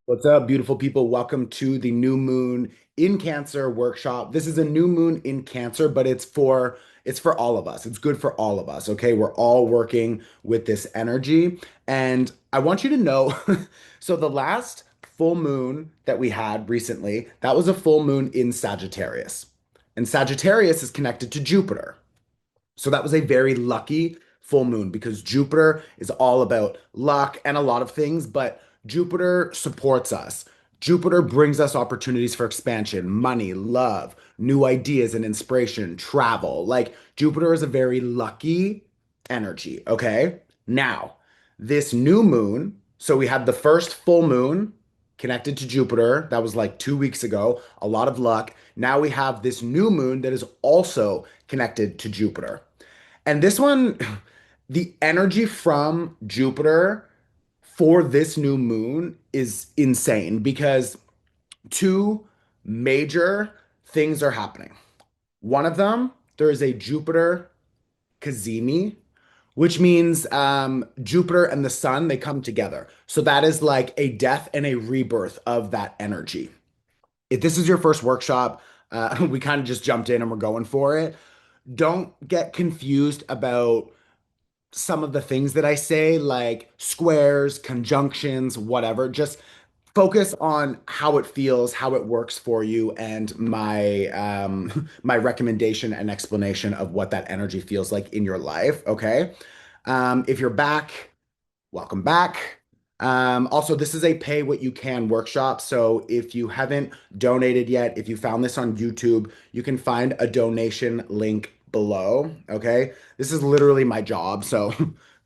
What's up, beautiful people? Welcome to the new moon in Cancer workshop. This is a new moon in Cancer, but it's for all of us. It's good for all of us, okay? We're all working with this energy. And I want you to know, so the last full moon that we had recently, that was a full moon in Sagittarius. And Sagittarius is connected to Jupiter. So that was a very lucky full moon because Jupiter is all about luck and a lot of things, but Jupiter supports us. Jupiter brings us opportunities for expansion, money, love, new ideas and inspiration, travel. Like Jupiter is a very lucky energy, okay? Now, this new moon, so we had the first full moon connected to Jupiter. That was like 2 weeks ago. A lot of luck. Now we have this new moon that is also connected to Jupiter. And this one, the energy from Jupiter for this new moon is insane because two major things are happening. One of them, there is a Jupiter kazimi, which means Jupiter and the sun, they come together. So that is like a death and a rebirth of that energy. If this is your first workshop, we kind of just jumped in and we're going for it. Don't get confused about some of the things that I say, like squares, conjunctions, whatever. Just focus on how it feels, how it works for you, and my my recommendation and explanation of what that energy feels like in your life. Okay. If you're back, welcome back. Also, this is a pay what you can workshop. So if you haven't donated yet, if you found this on YouTube, you can find a donation link below. Okay. This is literally my job. So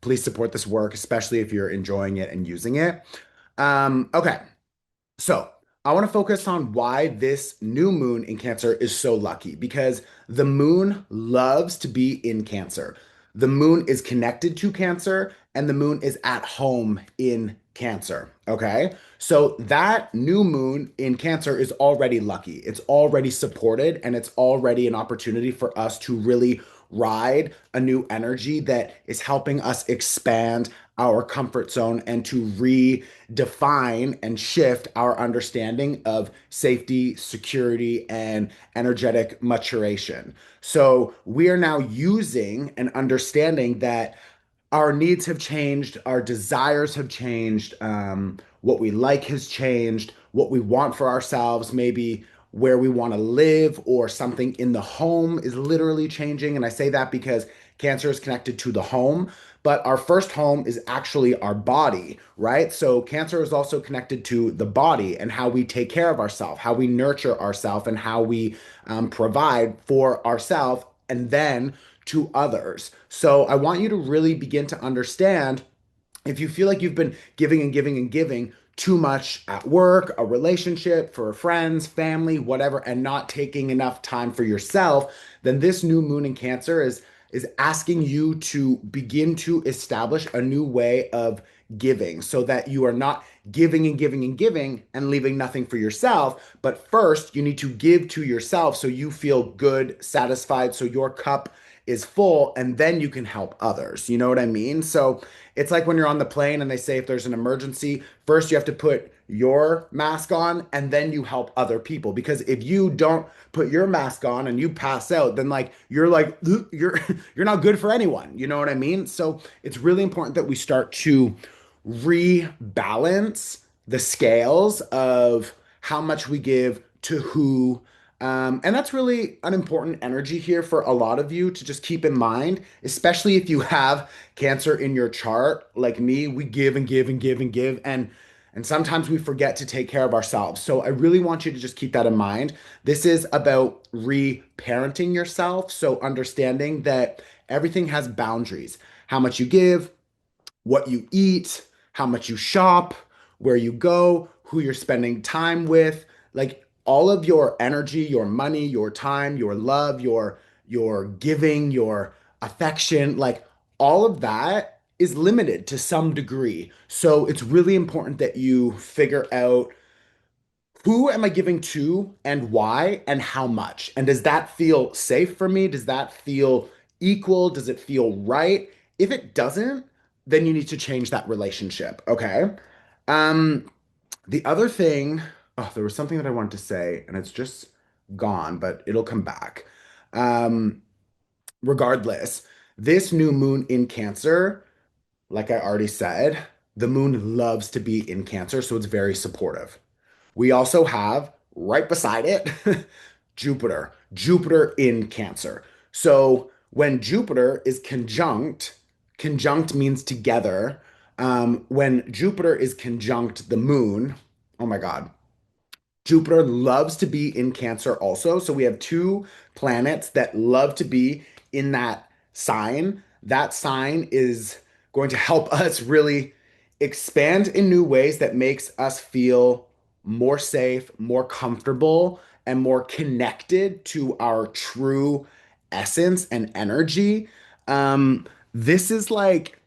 please support this work, especially if you're enjoying it and using it. Okay. So I want to focus on why this new moon in Cancer is so lucky because the moon loves to be in Cancer. The moon is connected to Cancer and the moon is at home in Cancer. Okay. So that new moon in Cancer is already lucky. It's already supported and it's already an opportunity for us to really ride a new energy that is helping us expand our comfort zone and to redefine and shift our understanding of safety, security, and energetic maturation. So we are now using and understanding that our needs have changed, our desires have changed, what we like has changed, what we want for ourselves, maybe where we want to live, or something in the home is literally changing. And I say that because Cancer is connected to the home, but our first home is actually our body, right? So Cancer is also connected to the body and how we take care of ourselves, how we nurture ourselves, and how we provide for ourselves. And then to others. So I want you to really begin to understand if you feel like you've been giving and giving and giving too much at work, a relationship, for friends, family, whatever, and not taking enough time for yourself, then this new moon in Cancer is asking you to begin to establish a new way of giving so that you are not giving and giving and giving and leaving nothing for yourself. But first, you need to give to yourself so you feel good, satisfied, so your cup is full, and then you can help others. You know what I mean? So it's like when you're on the plane and they say if there's an emergency, first you have to put your mask on and then you help other people. Because if you don't put your mask on and you pass out, then like you're you're not good for anyone. You know what I mean? So it's really important that we start to rebalance the scales of how much we give to who. And that's really an important energy here for a lot of you to just keep in mind, especially if you have Cancer in your chart. Like me, we give and give and give and give, and sometimes we forget to take care of ourselves. So I really want you to just keep that in mind. This is about reparenting yourself. So understanding that everything has boundaries. How much you give, what you eat, how much you shop, where you go, who you're spending time with, like all of your energy, your money, your time, your love, your giving, your affection, like all of that is limited to some degree. So it's really important that you figure out who am I giving to and why and how much? And does that feel safe for me? Does that feel equal? Does it feel right? If it doesn't, then you need to change that relationship. Okay. Um, The other thing, oh, there was something that I wanted to say, and it's just gone, but it'll come back. Um, Regardless, this new moon in Cancer, like I already said, the moon loves to be in Cancer, so it's very supportive. We also have right beside it Jupiter, Jupiter in Cancer. So when Jupiter is conjunct, conjunct means together. When Jupiter is conjunct the moon, oh my God, Jupiter loves to be in Cancer also. So we have two planets that love to be in that sign. That sign is going to help us really expand in new ways that makes us feel more safe, more comfortable, and more connected to our true essence and energy. This is like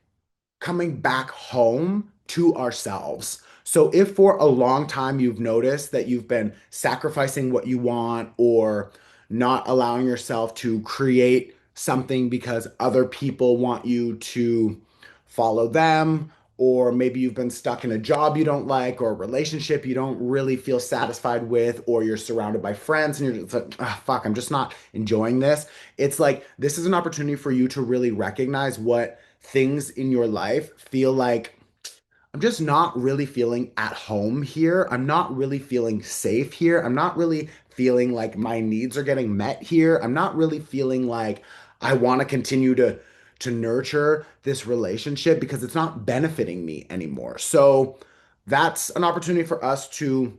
coming back home to ourselves. So, if for a long time you've noticed that you've been sacrificing what you want or not allowing yourself to create something because other people want you to follow them, or maybe you've been stuck in a job you don't like or a relationship you don't really feel satisfied with, or you're surrounded by friends and you're just like, "Ah, fuck, I'm just not enjoying this." It's like this is an opportunity for you to really recognize what things in your life feel like. I'm just not really feeling at home here. I'm not really feeling safe here. I'm not really feeling like my needs are getting met here. I'm not really feeling like I want to continue to nurture this relationship because it's not benefiting me anymore. So that's an opportunity for us to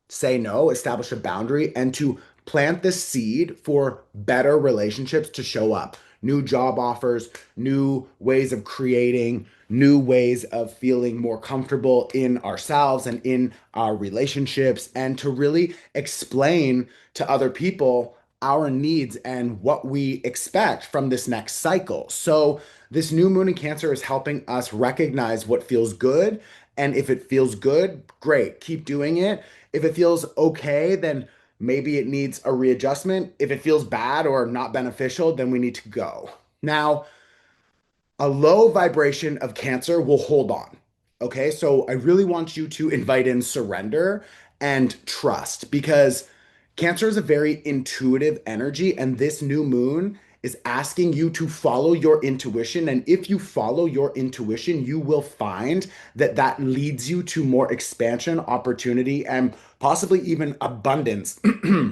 say no, establish a boundary, and to plant the seed for better relationships to show up. New job offers, new ways of creating, new ways of feeling more comfortable in ourselves and in our relationships, and to really explain to other people our needs and what we expect from this next cycle. So, this new moon in Cancer is helping us recognize what feels good. And if it feels good, great, keep doing it. If it feels okay, then maybe it needs a readjustment. If it feels bad or not beneficial, then we need to go. Now, a low vibration of Cancer will hold on. Okay, so I really want you to invite in surrender and trust, because Cancer is a very intuitive energy, and this new moon is asking you to follow your intuition. And if you follow your intuition, you will find that that leads you to more expansion, opportunity, and possibly even abundance.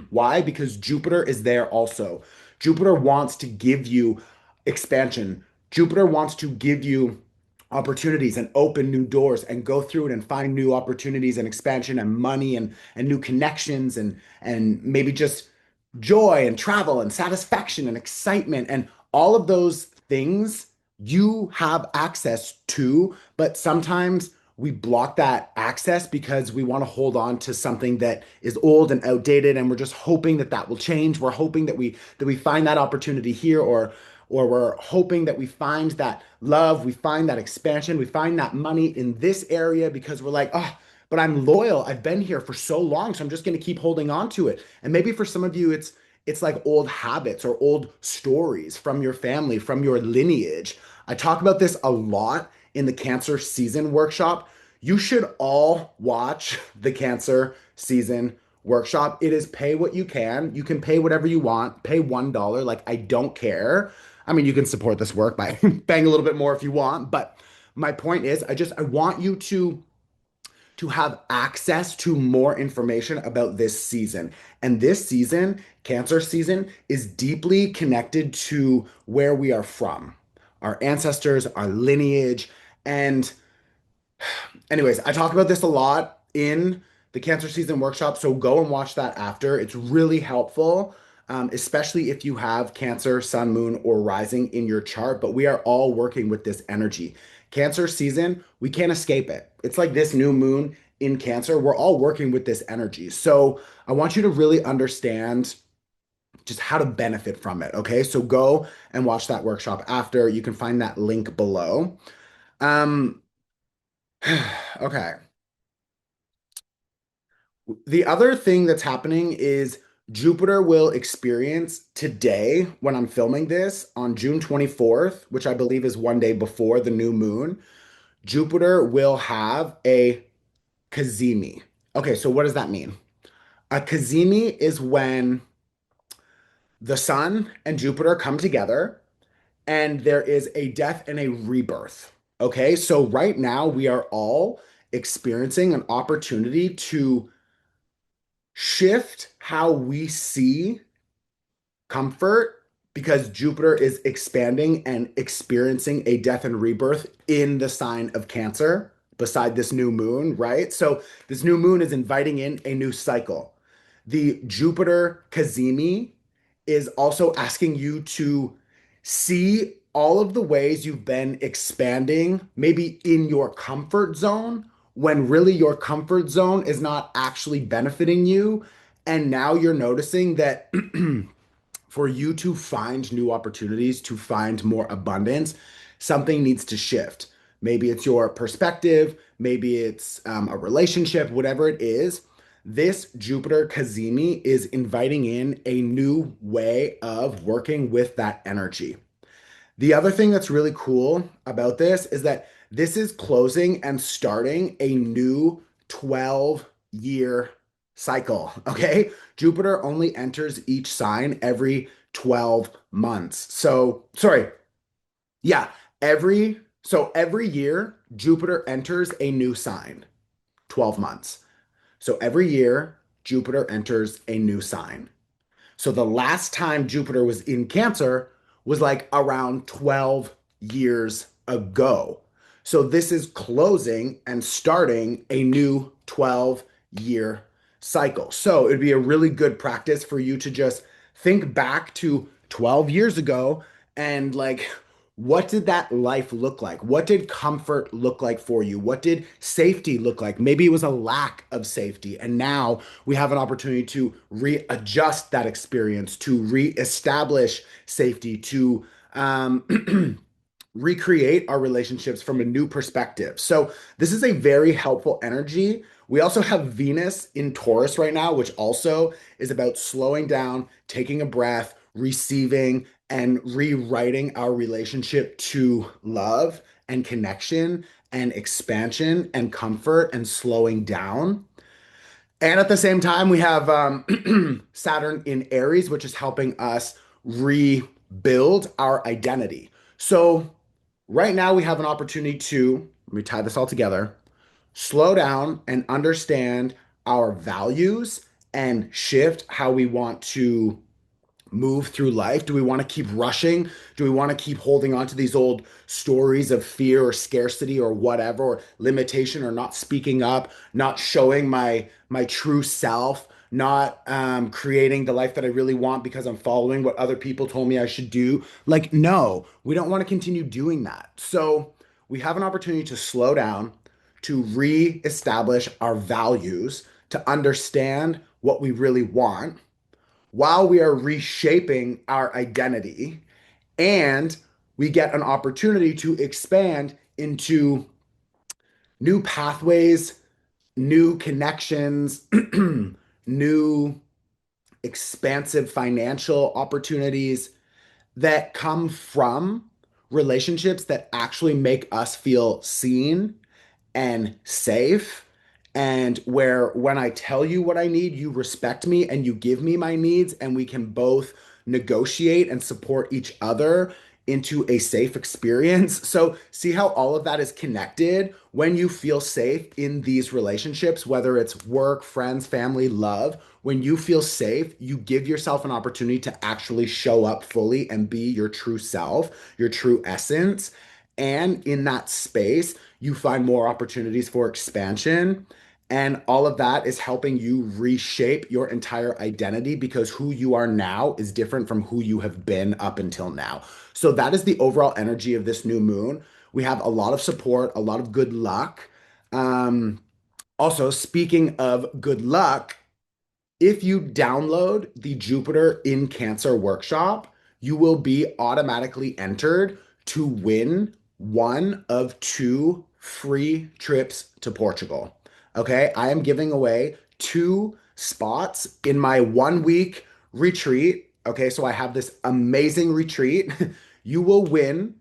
Why? Because Jupiter is there also. Jupiter wants to give you expansion. Jupiter wants to give you opportunities and open new doors and go through it and find new opportunities and expansion and money and new connections and maybe just joy and travel and satisfaction and excitement and all of those things you have access to, but sometimes we block that access because we want to hold on to something that is old and outdated, and we're just hoping that that will change. We're hoping that we find that opportunity here, or we're hoping that we find that love, we find that expansion, we find that money in this area because we're like, oh, but I'm loyal. I've been here for so long, so I'm just going to keep holding on to it. And maybe for some of you, it's like old habits or old stories from your family, from your lineage. I talk about this a lot in the Cancer Season Workshop. You should all watch the Cancer Season Workshop. It is pay what you can. You can pay whatever you want. Pay $1. Like, I don't care. I mean, you can support this work by paying a little bit more if you want, but my point is, I want you to have access to more information about this season. And this season, Cancer season, is deeply connected to where we are from, our ancestors, our lineage. And anyways, I talk about this a lot in the Cancer Season Workshop, so go and watch that after. It's really helpful, especially if you have Cancer, Sun, Moon, or Rising in your chart. But we are all working with this energy. Cancer season, we can't escape it. It's like this new moon in Cancer. We're all working with this energy. So I want you to really understand just how to benefit from it. Okay, so go and watch that workshop after. You can find that link below. Um, okay. The other thing that's happening is Jupiter will experience today, when I'm filming this, on June 24th, which I believe is one day before the new moon. Jupiter will have a kazimi. Okay, so what does that mean? A kazimi is when the sun and Jupiter come together and there is a death and a rebirth. Okay, so right now we are all experiencing an opportunity to shift how we see comfort because Jupiter is expanding and experiencing a death and rebirth in the sign of Cancer beside this new moon, right? So this new moon is inviting in a new cycle. The Jupiter kazimi is also asking you to see all of the ways you've been expanding, maybe in your comfort zone, when really your comfort zone is not actually benefiting you. And now you're noticing that for you to find new opportunities, to find more abundance, something needs to shift. Maybe it's your perspective, maybe it's a relationship, whatever it is. This Jupiter kazimi is inviting in a new way of working with that energy. The other thing that's really cool about this is that this is closing and starting a new 12-year cycle. Okay. Jupiter only enters each sign every 12 months. So, sorry. Yeah. Every year, Jupiter enters a new sign, 12 months. So every year, Jupiter enters a new sign. So the last time Jupiter was in Cancer was like around 12 years ago. So this is closing and starting a new 12-year cycle. So it'd be a really good practice for you to just think back to 12 years ago and like, what did that life look like? What did comfort look like for you? What did safety look like? Maybe it was a lack of safety. And now we have an opportunity to readjust that experience, to reestablish safety, to recreate our relationships from a new perspective. So, this is a very helpful energy. We also have Venus in Taurus right now, which also is about slowing down, taking a breath, receiving, and rewriting our relationship to love and connection and expansion and comfort and slowing down. And at the same time, we have Saturn in Aries, which is helping us rebuild our identity. So, right now, we have an opportunity to, let me tie this all together, slow down and understand our values and shift how we want to move through life? Do we want to keep rushing? Do we want to keep holding on to these old stories of fear or scarcity or whatever, or limitation, or not speaking up, not showing my true self, not creating the life that I really want because I'm following what other people told me I should do? Like, no, we don't want to continue doing that. So we have an opportunity to slow down, to reestablish our values, to understand what we really want while we are reshaping our identity, and we get an opportunity to expand into new pathways, new connections, new expansive financial opportunities that come from relationships that actually make us feel seen and safe, and where when I tell you what I need, you respect me and you give me my needs, and we can both negotiate and support each other into a safe experience. So, see how all of that is connected when you feel safe in these relationships, whether it's work, friends, family, love. When you feel safe, you give yourself an opportunity to actually show up fully and be your true self, your true essence. And in that space, you find more opportunities for expansion. And all of that is helping you reshape your entire identity because who you are now is different from who you have been up until now. So, that is the overall energy of this new moon. We have a lot of support, a lot of good luck. Um, Also, speaking of good luck, if you download the Jupiter in Cancer workshop, you will be automatically entered to win one of two free trips to Portugal. Okay, I am giving away two spots in my 1 week retreat. Okay, so I have this amazing retreat. You will win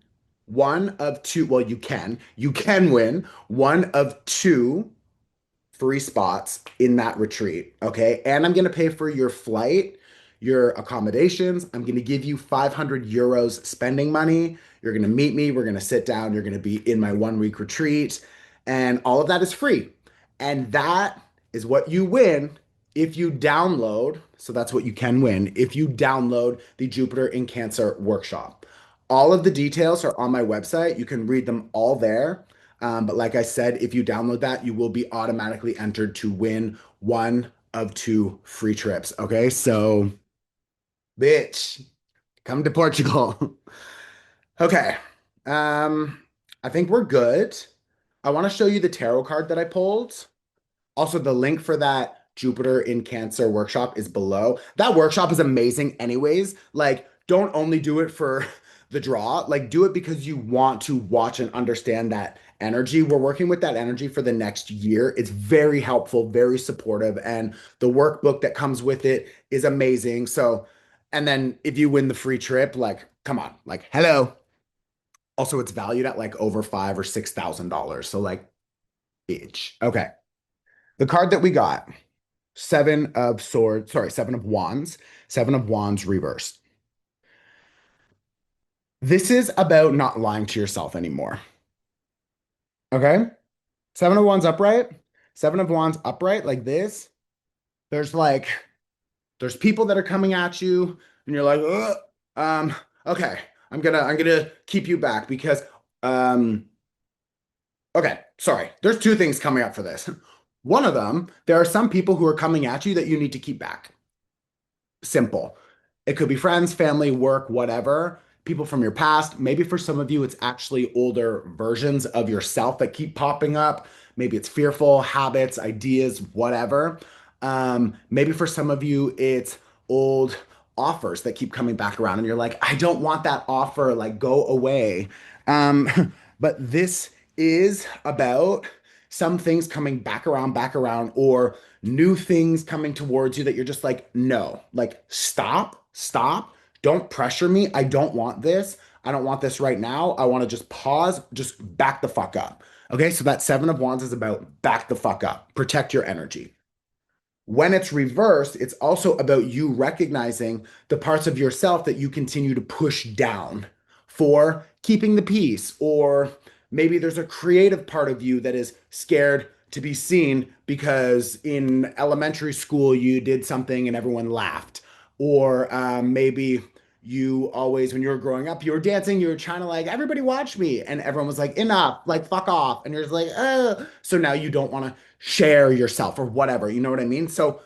one of two, well, you can win one of two free spots in that retreat. Okay. And I'm going to pay for your flight, your accommodations. I'm going to give you 500 euros spending money. You're going to meet me. We're going to sit down. You're going to be in my 1 week retreat. And all of that is free. And that is what you win if you download. So that's what you can win if you download the Jupiter in Cancer workshop. All of the details are on my website. You can read them all there. But like I said, if you download that, you will be automatically entered to win one of two free trips. Okay, so bitch, come to Portugal. Okay, um, I think we're good. I want to show you the tarot card that I pulled. Also, the link for that Jupiter in Cancer workshop is below. That workshop is amazing, anyways. Like, don't only do it for the draw, like, do it because you want to watch and understand that energy. We're working with that energy for the next year. It's very helpful, very supportive, and the workbook that comes with it is amazing. So, and then if you win the free trip, like, come on, like, hello. Also, it's valued at like over five or six thousand dollars. So, like, bitch. Okay. The card that we got. Seven of swords, sorry, seven of wands, seven of wands reversed. This is about not lying to yourself anymore. Okay? Seven of wands upright, seven of wands upright like this. There's like, there's people that are coming at you, and you're like, ugh, um, okay, I'm gonna keep you back because, um, okay, sorry. There's two things coming up for this. One of them, there are some people who are coming at you that you need to keep back. Simple. It could be friends, family, work, whatever, people from your past. Maybe for some of you, it's actually older versions of yourself that keep popping up. Maybe it's fearful habits, ideas, whatever. Maybe for some of you, it's old offers that keep coming back around, and you're like, I don't want that offer, like, go away. But this is about some things coming back around, or new things coming towards you that you're just like, no, like, stop. Don't pressure me. I don't want this. I don't want this right now. I want to just pause, just back the fuck up. Okay, so that seven of wands is about back the fuck up, protect your energy. When it's reversed, it's also about you recognizing the parts of yourself that you continue to push down for keeping the peace. Or maybe there's a creative part of you that is scared to be seen because in elementary school you did something and everyone laughed. Or maybe you always, when you were growing up, you were dancing, you were trying to like, everybody watch me. And everyone was like, enough, like, fuck off. And you're just like, so now you don't want to share yourself or whatever. You know what I mean? So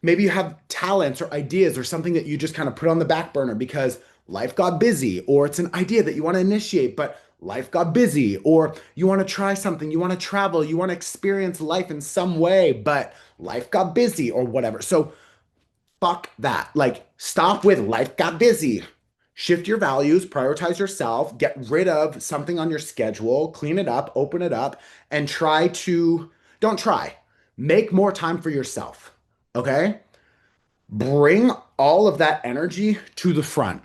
maybe you have talents or ideas or something that you just kind of put on the back burner because life got busy, or it's an idea that you want to initiate, but life got busy, or you want to try something, you want to travel, you want to experience life in some way, but life got busy or whatever. So fuck that. Like, stop with life got busy. Shift your values, prioritize yourself, get rid of something on your schedule, clean it up, open it up, and don't try, make more time for yourself. Okay? Bring all of that energy to the front.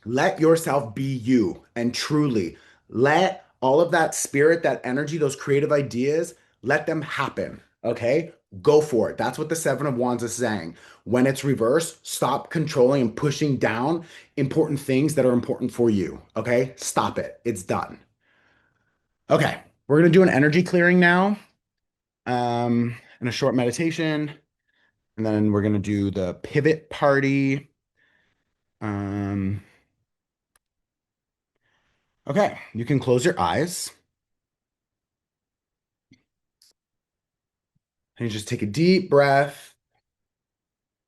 Let yourself be you, and truly let all of that spirit, that energy, those creative ideas, let them happen. Okay? Go for it. That's what the Seven of Wands is saying. When it's reversed, stop controlling and pushing down important things that are important for you. Okay? Stop it. It's done. Okay. We're going to do an energy clearing now, and a short meditation. And then we're going to do the pivot party. Um, okay, you can close your eyes and you just take a deep breath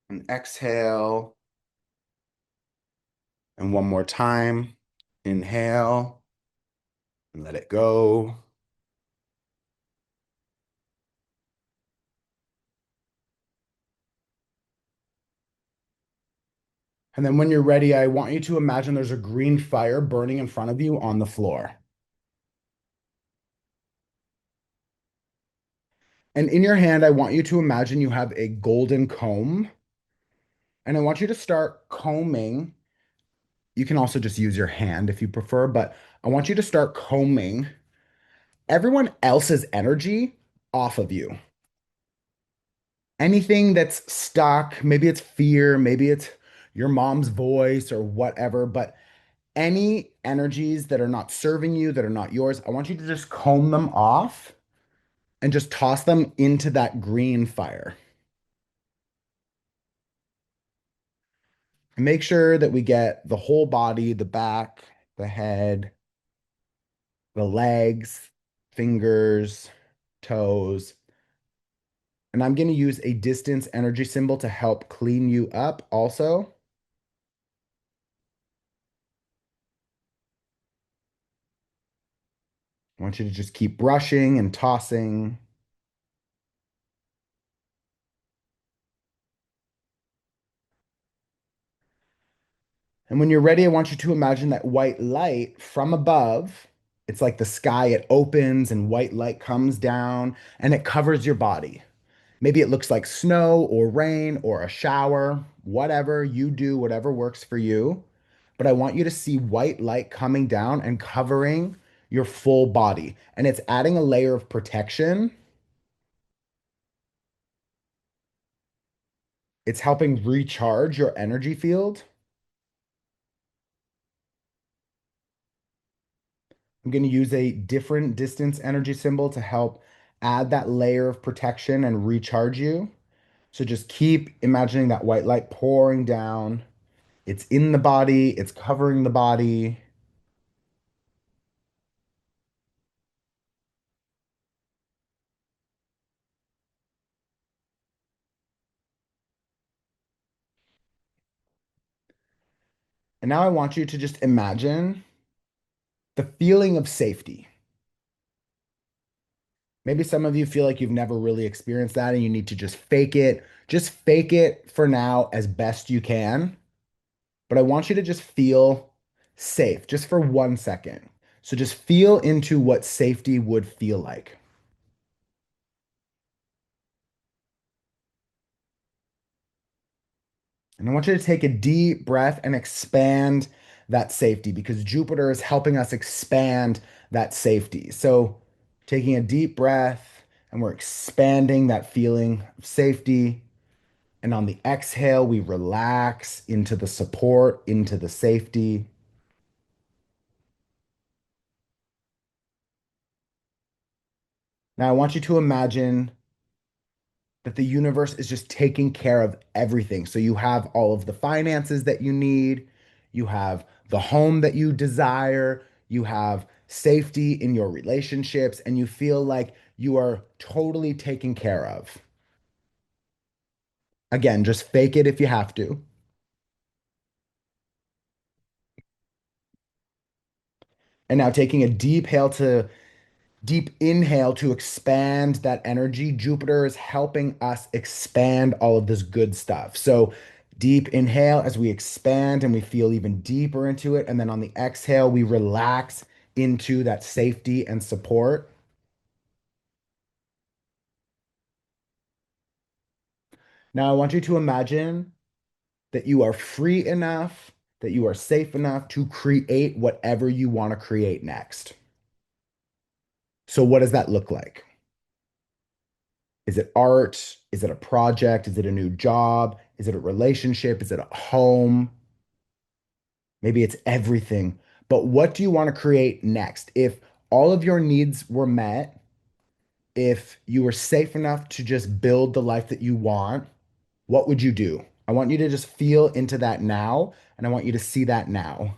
and exhale. And one more time, inhale and let it go. And then when you're ready, I want you to imagine there's a green fire burning in front of you on the floor. And in your hand, I want you to imagine you have a golden comb. And I want you to start combing. You can also just use your hand if you prefer, but I want you to start combing everyone else's energy off of you. Anything that's stuck, maybe it's fear, maybe it's your mom's voice or whatever, but any energies that are not serving you, that are not yours, I want you to just comb them off and just toss them into that green fire. And make sure that we get the whole body, the back, the head, the legs, fingers, toes. And I'm going to use a distance energy symbol to help clean you up also. I want you to just keep brushing and tossing. And when you're ready, I want you to imagine that white light from above. It's like the sky, it opens and white light comes down and it covers your body. Maybe it looks like snow or rain or a shower, whatever you do, whatever works for you. But I want you to see white light coming down and covering your full body. And it's adding a layer of protection. It's helping recharge your energy field. I'm going to use a different distance energy symbol to help add that layer of protection and recharge you. So just keep imagining that white light pouring down. It's in the body, it's covering the body. And now I want you to just imagine the feeling of safety. Maybe some of you feel like you've never really experienced that and you need to just fake it. Just fake it for now as best you can. But I want you to just feel safe just for 1 second. So just feel into what safety would feel like. And I want you to take a deep breath and expand that safety because Jupiter is helping us expand that safety. So taking a deep breath and we're expanding that feeling of safety. And on the exhale, we relax into the support, into the safety. Now, I want you to imagine that the universe is just taking care of everything. So you have all of the finances that you need, you have the home that you desire, you have safety in your relationships, and you feel like you are totally taken care of. Again, just fake it if you have to. And now taking a deep inhale to expand that energy. Jupiter is helping us expand all of this good stuff. So, deep inhale as we expand and we feel even deeper into it. And then on the exhale, we relax into that safety and support. Now, I want you to imagine that you are free enough, that you are safe enough to create whatever you want to create next. So, what does that look like? Is it art? Is it a project? Is it a new job? Is it a relationship? Is it a home? Maybe it's everything. But what do you want to create next? If all of your needs were met, if you were safe enough to just build the life that you want, what would you do? I want you to just feel into that now, and I want you to see that now.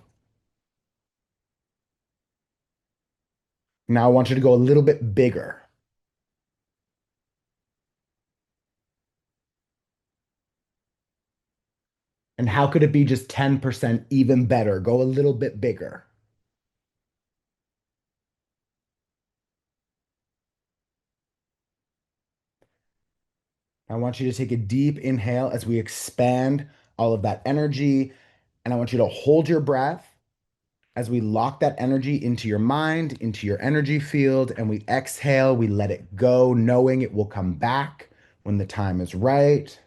Now I want you to go a little bit bigger. And how could it be just 10% even better? Go a little bit bigger. I want you to take a deep inhale as we expand all of that energy. And I want you to hold your breath as we lock that energy into your mind, into your energy field, and we exhale, we let it go, knowing it will come back when the time is right.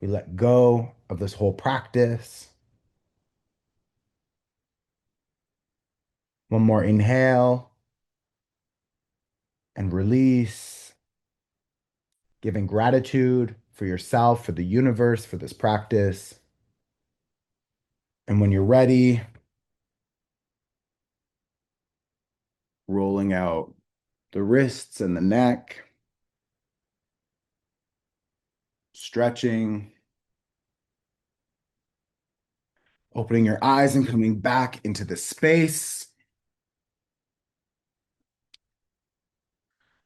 We let go of this whole practice. One more inhale and release. giving gratitude for yourself, for the universe, for this practice. And when you're ready, rolling out the wrists and the neck, stretching, opening your eyes and coming back into the space.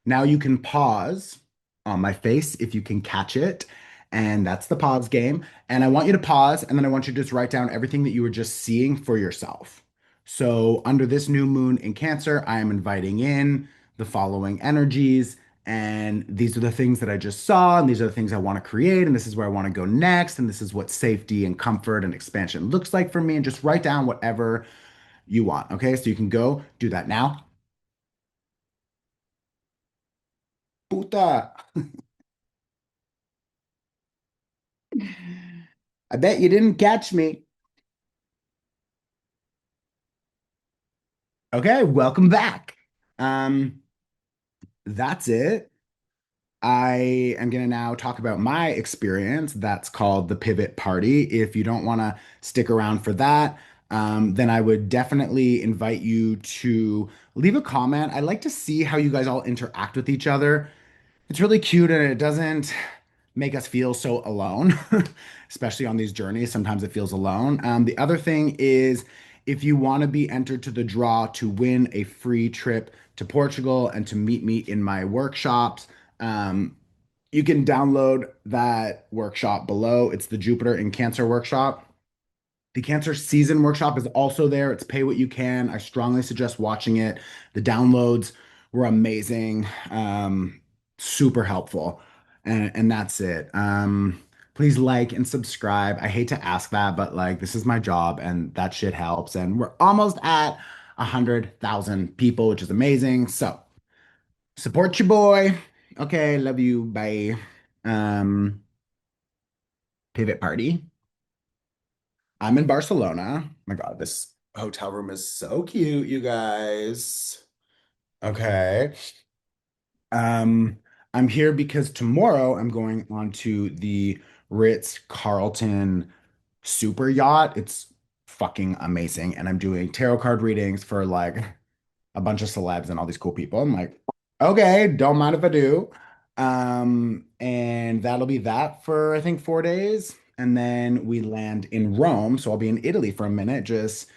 Now you can pause on my face if you can catch it. And that's the pause game. And I want you to pause, and then I want you to just write down everything that you were just seeing for yourself. So, under this new moon in Cancer, I am inviting in the following energies. And these are the things that I just saw, and these are the things I want to create, and this is where I want to go next. And this is what safety and comfort and expansion looks like for me. And just write down whatever you want. Okay, so you can go do that now. Puta. I bet you didn't catch me. Okay, welcome back. Um, that's it. I am going to now talk about my experience. That's called the pivot party. If you don't want to stick around for that, then I would definitely invite you to leave a comment. I like to see how you guys all interact with each other. It's really cute and it doesn't make us feel so alone, especially on these journeys. Sometimes it feels alone. The other thing is if you want to be entered to the draw to win a free trip to Portugal and to meet me in my workshops, you can download that workshop below. It's the Jupiter in Cancer workshop. The Cancer Season Workshop is also there. It's pay what you can. I strongly suggest watching it. The downloads were amazing, super helpful. And that's it. Please like and subscribe. I hate to ask that, but like this is my job and that shit helps. And we're almost at 100,000 people, which is amazing. So support your boy. Okay, love you. Bye. Um, Pivot party. I'm in Barcelona. My God, this hotel room is so cute, you guys. Okay. Um, I'm here because tomorrow I'm going on to the Ritz-Carlton super yacht. It's fucking amazing. And I'm doing tarot card readings for like a bunch of celebs and all these cool people. I'm like, okay, don't mind if I do. And that'll be that for I think 4 days. And then we land in Rome. So I'll be in Italy for a minute, just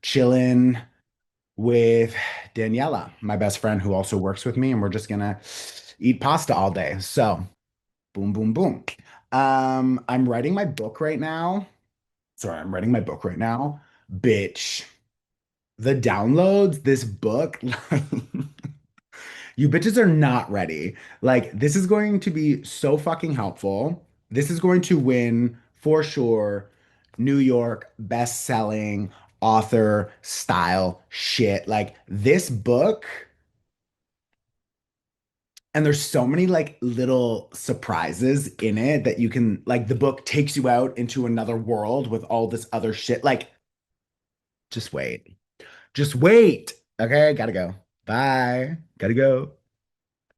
chilling with Daniela, my best friend who also works with me, and we're just gonna eat pasta all day. So boom, boom, boom. I'm writing my book right now. Sorry, I'm writing my book right now. Bitch, the downloads, this book, you bitches are not ready. Like, this is going to be so fucking helpful. This is going to win for sure. New York best-selling author style shit. Like, this book, and there's so many like little surprises in it that you can, like, the book takes you out into another world with all this other shit. Like, just wait. Just wait. Okay, gotta go. Bye. Gotta go.